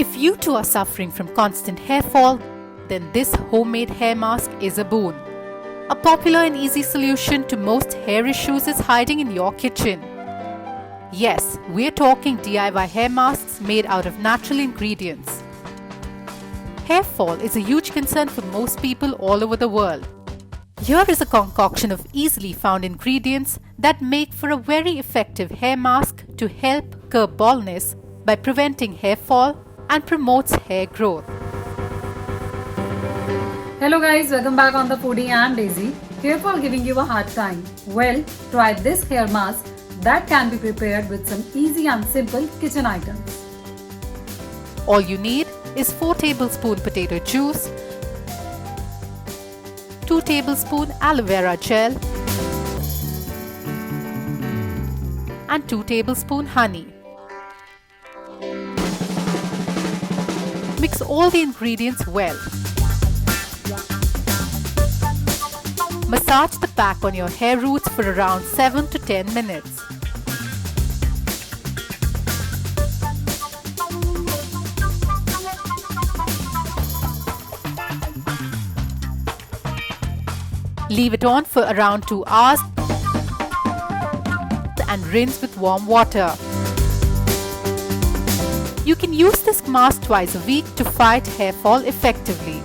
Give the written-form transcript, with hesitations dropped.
If you too are suffering from constant hair fall, then this homemade hair mask is a boon. A popular and easy solution to most hair issues is hiding in your kitchen. Yes, we're talking DIY hair masks made out of natural ingredients. Hair fall is a huge concern for most people all over the world. Here is a concoction of easily found ingredients that make for a very effective hair mask to help curb baldness by preventing hair fall and promotes hair growth. Hello guys, welcome back on the Foodie. I'm Daisy, here for giving you a hard time. Well, try this hair mask that can be prepared with some easy and simple kitchen items. All you need is 4 tablespoon potato juice, 2 tablespoon aloe vera gel and 2 tablespoon honey. Mix all the ingredients well. Massage the pack on your hair roots for around 7 to 10 minutes. Leave it on for around 2 hours and rinse with warm water. You can use this mask twice a week to fight hair fall effectively.